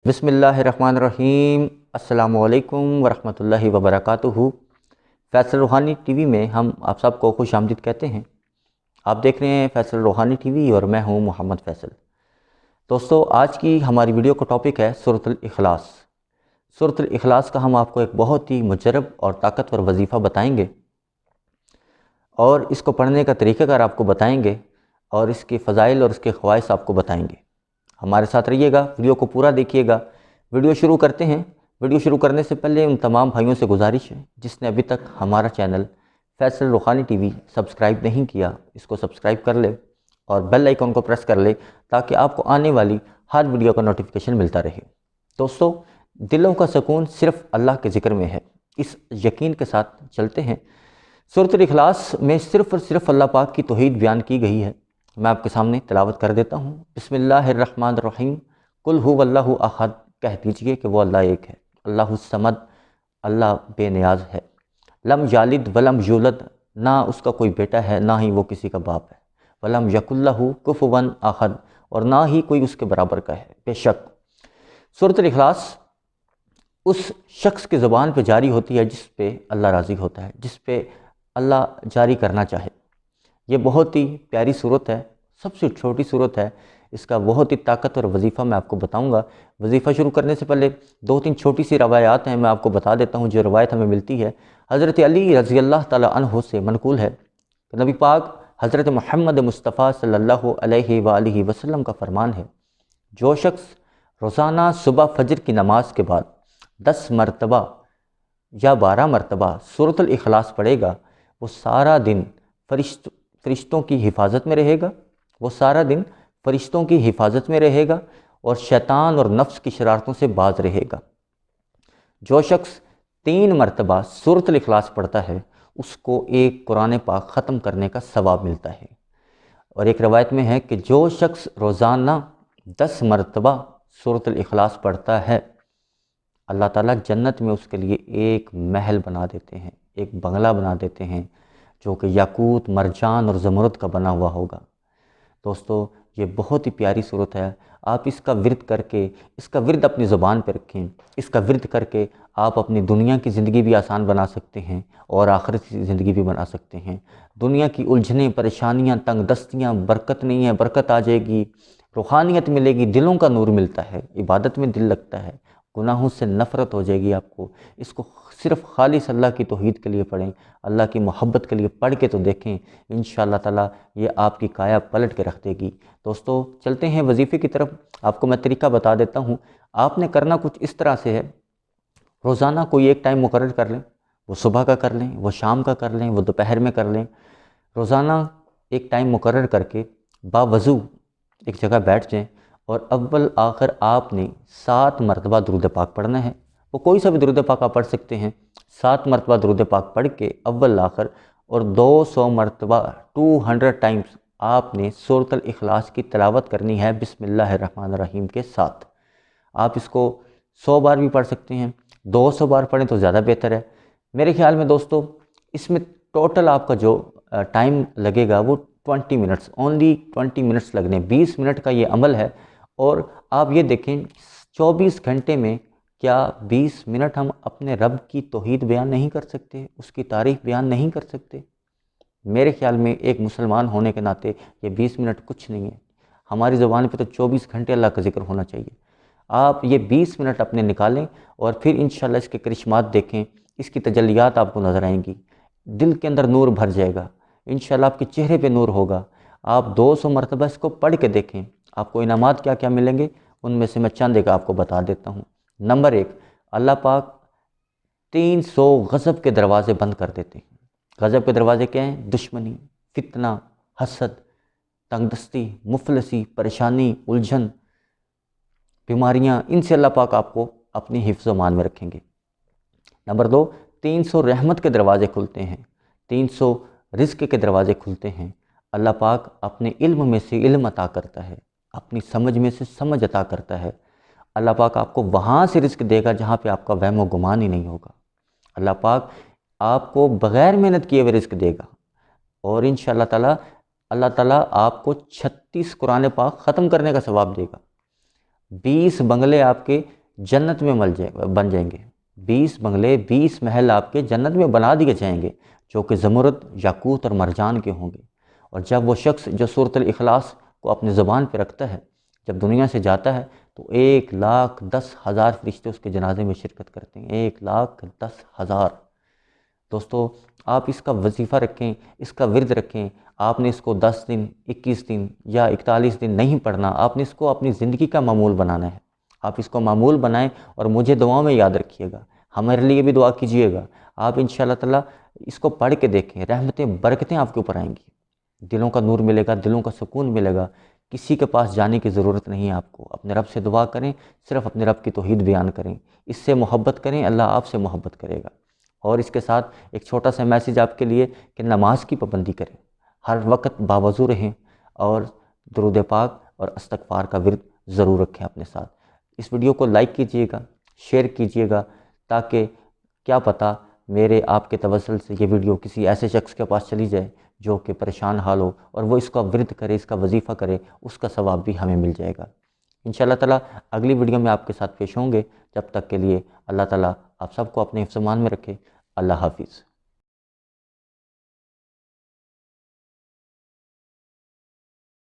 بسم اللہ الرحمن الرحیم۔ السلام علیکم ورحمۃ اللہ وبرکاتہ۔ فیصل روحانی ٹی وی میں ہم آپ سب کو خوش آمدید کہتے ہیں۔ آپ دیکھ رہے ہیں فیصل روحانی ٹی وی اور میں ہوں محمد فیصل۔ دوستو، آج کی ہماری ویڈیو کا ٹاپک ہے سورۃ الاخلاص۔ سورۃ الاخلاص کا ہم آپ کو ایک بہت ہی مجرب اور طاقتور وظیفہ بتائیں گے اور اس کو پڑھنے کا طریقہ کار آپ کو بتائیں گے اور اس کے فضائل اور اس کے خواص آپ کو بتائیں گے۔ ہمارے ساتھ رہیے گا، ویڈیو کو پورا دیکھیے گا۔ ویڈیو شروع کرتے ہیں۔ ویڈیو شروع کرنے سے پہلے ان تمام بھائیوں سے گزارش ہے جس نے ابھی تک ہمارا چینل فیصل روحانی ٹی وی سبسکرائب نہیں کیا، اس کو سبسکرائب کر لے اور بیل آئیکن کو پریس کر لے تاکہ آپ کو آنے والی ہر ویڈیو کا نوٹیفیکیشن ملتا رہے۔ دوستو، دلوں کا سکون صرف اللہ کے ذکر میں ہے، اس یقین کے ساتھ چلتے ہیں۔ سورۃ الاخلاص میں صرف اور صرف اللہ پاک کی توحید بیان کی گئی ہے۔ میں آپ کے سامنے تلاوت کر دیتا ہوں۔ بسم اللہ الرحمن الرحیم۔ قل هو اللہ احد، کہہ دیجئے کہ وہ اللہ ایک ہے۔ اللہ الصمد، اللہ بے نیاز ہے۔ لم یلد ولم یولد، نہ اس کا کوئی بیٹا ہے نہ ہی وہ کسی کا باپ ہے۔ ولم یکن لہ کفوا احد، اور نہ ہی کوئی اس کے برابر کا ہے۔ بے شک سورۃ الاخلاص اس شخص کی زبان پہ جاری ہوتی ہے جس پہ اللہ راضی ہوتا ہے، جس پہ اللہ جاری کرنا چاہے۔ یہ بہت ہی پیاری صورت ہے، سب سے چھوٹی صورت ہے۔ اس کا بہت ہی طاقتور وظیفہ میں آپ کو بتاؤں گا۔ وظیفہ شروع کرنے سے پہلے دو تین چھوٹی سی روایات ہیں، میں آپ کو بتا دیتا ہوں۔ جو روایت ہمیں ملتی ہے حضرت علی رضی اللہ تعالیٰ عنہ سے منقول ہے کہ نبی پاک حضرت محمد مصطفیٰ صلی اللہ علیہ وآلہ وسلم کا فرمان ہے، جو شخص روزانہ صبح فجر کی نماز کے بعد 10 مرتبہ یا 12 مرتبہ سورۃ الاخلاص پڑھے گا، وہ سارا دن فرشتوں کی حفاظت میں رہے گا، وہ سارا دن فرشتوں کی حفاظت میں رہے گا اور شیطان اور نفس کی شرارتوں سے باز رہے گا۔ جو شخص 3 مرتبہ سورۃ الاخلاص پڑھتا ہے اس کو ایک قرآن پاک ختم کرنے کا ثواب ملتا ہے۔ اور ایک روایت میں ہے کہ جو شخص روزانہ 10 مرتبہ سورۃ الاخلاص پڑھتا ہے، اللہ تعالیٰ جنت میں اس کے لیے ایک محل بنا دیتے ہیں، ایک بنگلہ بنا دیتے ہیں جو کہ یاقوت، مرجان اور زمرد کا بنا ہوا ہوگا۔ دوستو، یہ بہت ہی پیاری صورت ہے۔ آپ اس کا ورد کر کے، اس کا ورد اپنی زبان پہ رکھیں۔ اس کا ورد کر کے آپ اپنی دنیا کی زندگی بھی آسان بنا سکتے ہیں اور آخرت کی زندگی بھی بنا سکتے ہیں۔ دنیا کی الجھنیں، پریشانیاں، تنگ دستیاں، برکت نہیں ہے، برکت آ جائے گی، روحانیت ملے گی، دلوں کا نور ملتا ہے، عبادت میں دل لگتا ہے، گناہوں سے نفرت ہو جائے گی آپ کو۔ اس کو صرف خالص اللہ کی توحید کے لیے پڑھیں، اللہ کی محبت کے لیے پڑھ کے تو دیکھیں، انشاءاللہ تعالیٰ یہ آپ کی کایا پلٹ کے رکھ دے گی۔ دوستو، چلتے ہیں وظیفے کی طرف۔ آپ کو میں طریقہ بتا دیتا ہوں۔ آپ نے کرنا کچھ اس طرح سے ہے، روزانہ کوئی ایک ٹائم مقرر کر لیں، وہ صبح کا کر لیں، وہ شام کا کر لیں، وہ دوپہر میں کر لیں۔ روزانہ ایک ٹائم مقرر کر کے باوضو ایک جگہ بیٹھ جائیں اور اول آخر آپ نے 7 مرتبہ درود پاک پڑھنا ہے۔ وہ کوئی سا بھی درود پاک آپ پڑھ سکتے ہیں۔ 7 مرتبہ درود پاک پڑھ کے اول آخر اور 200 مرتبہ 200 ٹائمز آپ نے سورۃ الاخلاص کی تلاوت کرنی ہے بسم اللہ الرحمن الرحیم کے ساتھ۔ آپ اس کو 100 بار بھی پڑھ سکتے ہیں، 200 بار پڑھیں تو زیادہ بہتر ہے۔ میرے خیال میں دوستو، اس میں ٹوٹل آپ کا جو ٹائم لگے گا وہ 20 منٹس، اونلی 20 منٹس لگنے، 20 منٹ کا یہ عمل ہے۔ اور آپ یہ دیکھیں 24 گھنٹے میں کیا 20 منٹ ہم اپنے رب کی توحید بیان نہیں کر سکتے، اس کی تعریف بیان نہیں کر سکتے؟ میرے خیال میں ایک مسلمان ہونے کے ناطے یہ 20 منٹ کچھ نہیں ہے۔ ہماری زبان پہ تو 24 گھنٹے اللہ کا ذکر ہونا چاہیے۔ آپ یہ 20 منٹ اپنے نکالیں اور پھر انشاءاللہ اس کے کرشمات دیکھیں، اس کی تجلیات آپ کو نظر آئیں گی، دل کے اندر نور بھر جائے گا، انشاءاللہ آپ کے چہرے پہ نور ہوگا۔ آپ 200 مرتبہ اس کو پڑھ کے دیکھیں، آپ کو انعامات کیا کیا ملیں گے، ان میں سے میں چند ایک آپ کو بتا دیتا ہوں۔ نمبر 1، اللہ پاک 300 غضب کے دروازے بند کر دیتے ہیں۔ غضب کے دروازے کیا ہیں؟ دشمنی، فتنہ، حسد، تنگ دستی، مفلسی، پریشانی، الجھن، بیماریاں، ان سے اللہ پاک آپ کو اپنی حفظ و امان میں رکھیں گے۔ نمبر 2، 300 رحمت کے دروازے کھلتے ہیں، 300 رزق کے دروازے کھلتے ہیں۔ اللہ پاک اپنے علم میں سے علم عطا کرتا ہے، اپنی سمجھ میں سے سمجھ عطا کرتا ہے۔ اللہ پاک آپ کو وہاں سے رزق دے گا جہاں پہ آپ کا وہم و گمان ہی نہیں ہوگا۔ اللہ پاک آپ کو بغیر محنت کیے ہوئے رزق دے گا، اور انشاءاللہ تعالیٰ اللہ تعالیٰ آپ کو 36 قرآن پاک ختم کرنے کا ثواب دے گا، 20 بنگلے آپ کے جنت میں بن جائیں گے، 20 بنگلے 20 محل آپ کے جنت میں بنا دیے جائیں گے، جو کہ زمرد، یاقوت اور مرجان کے ہوں گے۔ اور جب وہ شخص جو سورۃ الاخلاص کو اپنے زبان پہ رکھتا ہے، جب دنیا سے جاتا ہے تو 1,10,000 فرشتے اس کے جنازے میں شرکت کرتے ہیں، 1,10,000۔ دوستو، آپ اس کا وظیفہ رکھیں، اس کا ورد رکھیں۔ آپ نے اس کو 10 دن، 21 دن یا 41 دن نہیں پڑھنا، آپ نے اس کو اپنی زندگی کا معمول بنانا ہے۔ آپ اس کو معمول بنائیں اور مجھے دعاؤں میں یاد رکھیے گا، ہمارے لیے بھی دعا کیجیے گا۔ آپ انشاءاللہ تعالیٰ اس کو پڑھ کے دیکھیں، رحمتیں برکتیں آپ کے اوپر آئیں گی، دلوں کا نور ملے گا، دلوں کا سکون ملے گا۔ کسی کے پاس جانے کی ضرورت نہیں ہے آپ کو، اپنے رب سے دعا کریں، صرف اپنے رب کی توحید بیان کریں، اس سے محبت کریں، اللہ آپ سے محبت کرے گا۔ اور اس کے ساتھ ایک چھوٹا سا میسیج آپ کے لیے کہ نماز کی پابندی کریں، ہر وقت باوضو رہیں، اور درود پاک اور استغفار کا ورد ضرور رکھیں اپنے ساتھ۔ اس ویڈیو کو لائک کیجئے گا، شیئر کیجئے گا، تاکہ کیا پتہ میرے آپ کے توسل سے یہ ویڈیو کسی ایسے شخص کے پاس چلی جائے جو کہ پریشان حال ہو، اور وہ اس کا ورد کرے، اس کا وظیفہ کرے، اس کا ثواب بھی ہمیں مل جائے گا۔ انشاءاللہ تعالیٰ اگلی ویڈیو میں آپ کے ساتھ پیش ہوں گے، جب تک کے لیے اللہ تعالیٰ آپ سب کو اپنے حفظ و امان میں رکھے۔ اللہ حافظ۔